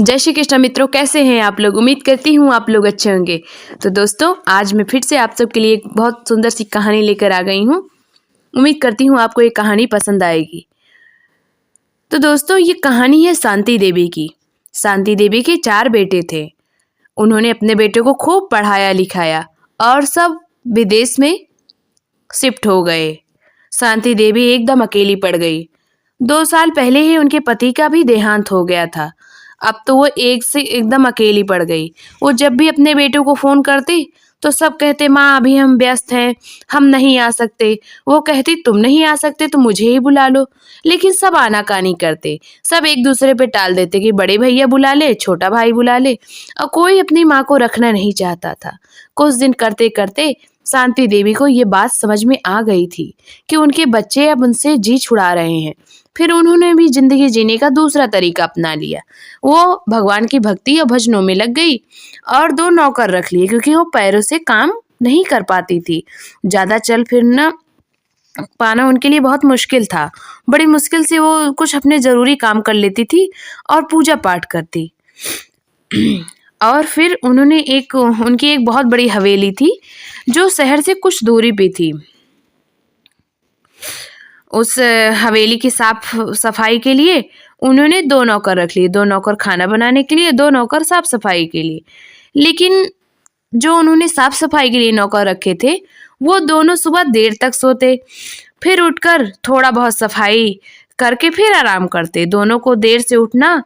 जय श्री कृष्ण मित्रों, कैसे हैं आप लोग। उम्मीद करती हूँ आप लोग अच्छे होंगे। तो दोस्तों, आज मैं फिर से आप सबके लिए एक बहुत सुंदर सी कहानी लेकर आ गई हूँ। उम्मीद करती हूँ आपको ये कहानी पसंद आएगी। तो दोस्तों, ये कहानी है शांति देवी की। शांति देवी के 4 बेटे थे। उन्होंने अपने बेटे को खूब पढ़ाया लिखाया और सब विदेश में शिफ्ट हो गए। शांति देवी एकदम अकेली पड़ गई। 2 साल पहले ही उनके पति का भी देहांत हो गया था। अब तो वो एक से एकदम अकेली पड़ गई। वो जब भी अपने बेटों को फ़ोन करती तो सब कहते, माँ अभी हम व्यस्त हैं, हम नहीं आ सकते। वो कहती, तुम नहीं आ सकते तो मुझे ही बुला लो। लेकिन सब आनाकानी करते। सब एक दूसरे पे टाल देते कि बड़े भैया बुला ले, छोटा भाई बुला ले। और कोई अपनी माँ को रखना नहीं चाहता था। कुछ दिन करते करते शांति देवी को ये बात समझ में आ गई थी कि उनके बच्चे अब उनसे जी छुड़ा रहे हैं। फिर उन्होंने भी जिंदगी जीने का दूसरा तरीका अपना लिया। वो भगवान की भक्ति और भजनों में लग गई और 2 नौकर रख लिए, क्योंकि वो पैरों से काम नहीं कर पाती थी। ज़्यादा चल फिरना पाना उनके लिए बहुत मुश्किल था। बड़ी मुश्किल से वो कुछ अपने ज़रूरी काम कर लेती थी और पूजा पाठ करती। और फिर उनकी एक बहुत बड़ी हवेली थी जो शहर से कुछ दूरी पे थी। उस हवेली की साफ सफाई के लिए उन्होंने 2 नौकर रख लिए। 2 नौकर खाना बनाने के लिए, 2 नौकर साफ सफाई के लिए। लेकिन जो उन्होंने साफ सफाई के लिए नौकर रखे थे, वो दोनों सुबह देर तक सोते, फिर उठकर थोड़ा बहुत सफाई करके फिर आराम करते। दोनों को देर से उठना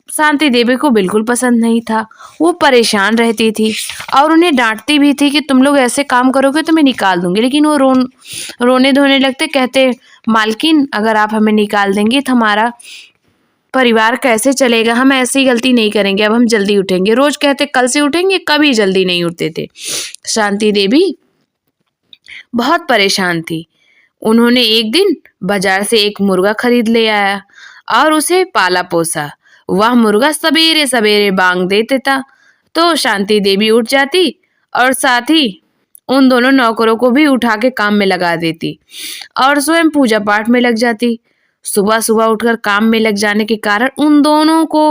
शांति देवी को बिल्कुल पसंद नहीं था। वो परेशान रहती थी और उन्हें डांटती भी थी कि तुम लोग ऐसे काम करोगे तो मैं निकाल दूंगी। लेकिन वो रोने धोने लगते, कहते, मालकिन अगर आप हमें निकाल देंगे तो हमारा परिवार कैसे चलेगा। हम ऐसी गलती नहीं करेंगे, अब हम जल्दी उठेंगे। रोज कहते कल से उठेंगे, कभी जल्दी नहीं उठते थे। शांति देवी बहुत परेशान थी। उन्होंने एक दिन बाजार से एक मुर्गा खरीद ले आया और उसे पाला पोसा। वह मुर्गा सवेरे सवेरे बांग देता था तो शांति देवी उठ जाती और साथ ही उन दोनों नौकरों को भी उठा के काम में लगा देती और स्वयं पूजा पाठ में लग जाती। सुबह सुबह उठकर काम में लग जाने के कारण उन दोनों को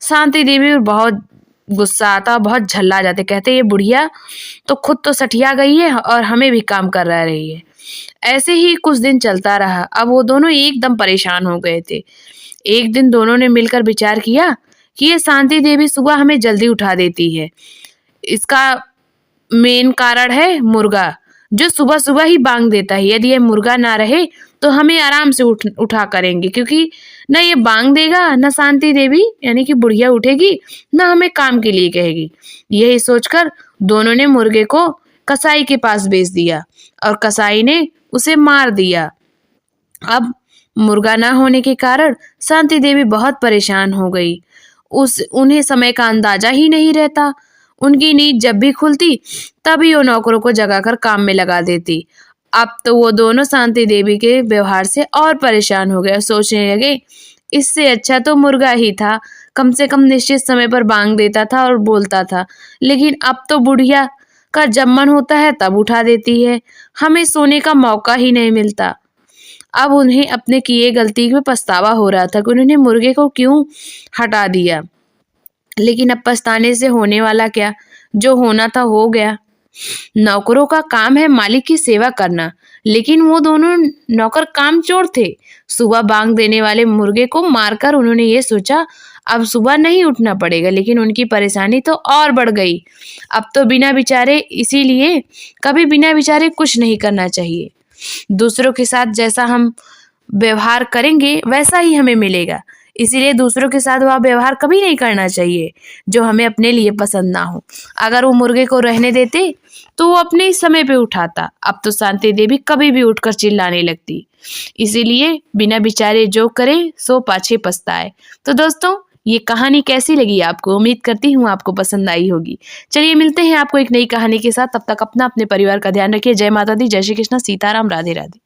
शांति देवी बहुत गुस्सा आता, बहुत झल्ला जाते। कहते, ये बुढ़िया तो खुद तो सठिया गई है और हमें भी काम कर रही है। ऐसे ही कुछ दिन चलता रहा। अब वो दोनों एकदम परेशान हो गए थे। एक दिन दोनों ने मिलकर विचार किया कि ये शांति देवी सुबह हमें जल्दी उठा देती है। इसका मेन कारण है मुर्गा, जो सुबह सुबह ही बांग देता है। यदि ये मुर्गा ना रहे तो हमें आराम से उठा करेंगे, क्योंकि न ये बांग देगा, न शांति देवी यानी कि बुढ़िया उठेगी, न हमें काम के लिए कहेगी। यही सोचकर दोनों ने मुर्गे को कसाई के पास बेच दिया और कसाई ने उसे मार दिया। अब मुर्गा ना होने के कारण शांति देवी बहुत परेशान हो गई। उन्हें समय का अंदाजा ही नहीं रहता। उनकी नींद जब भी खुलती तभी वो नौकरों को जगाकर काम में लगा देती। अब तो वो दोनों शांति देवी के व्यवहार से और परेशान हो गए। सोचने लगे, इससे अच्छा तो मुर्गा ही था, कम से कम निश्चित समय पर बांग देता था और बोलता था। लेकिन अब तो बुढ़िया का जब मन होता है तब उठा देती है, हमें सोने का मौका ही नहीं मिलता। अब उन्हें अपने किए गलती में पछतावा हो रहा था कि उन्होंने मुर्गे को क्यों हटा दिया। लेकिन अब पछताने से होने वाला क्या, जो होना था हो गया। नौकरों का काम है मालिक की सेवा करना, लेकिन वो दोनों नौकर कामचोर थे। सुबह बांग देने वाले मुर्गे को मारकर उन्होंने ये सोचा अब सुबह नहीं उठना पड़ेगा। लेकिन उनकी परेशानी तो और बढ़ गई। अब तो बिना विचारे, इसीलिए कभी बिना विचारे कुछ नहीं करना चाहिए। दूसरों के साथ जैसा हम व्यवहार करेंगे वैसा ही हमें मिलेगा। इसीलिए दूसरों के साथ वह व्यवहार कभी नहीं करना चाहिए जो हमें अपने लिए पसंद ना हो। अगर वो मुर्गे को रहने देते तो वो अपने ही समय पे उठाता। अब तो शांति देवी कभी भी उठकर चिल्लाने लगती। इसीलिए बिना विचारे जो करे सो पाछे पछताए। तो दोस्तों, ये कहानी कैसी लगी आपको। उम्मीद करती हूँ आपको पसंद आई होगी। चलिए मिलते हैं आपको एक नई कहानी के साथ। तब तक अपना अपने परिवार का ध्यान रखिए। जय माता दी, जय श्री कृष्ण, सीताराम, राधे राधे।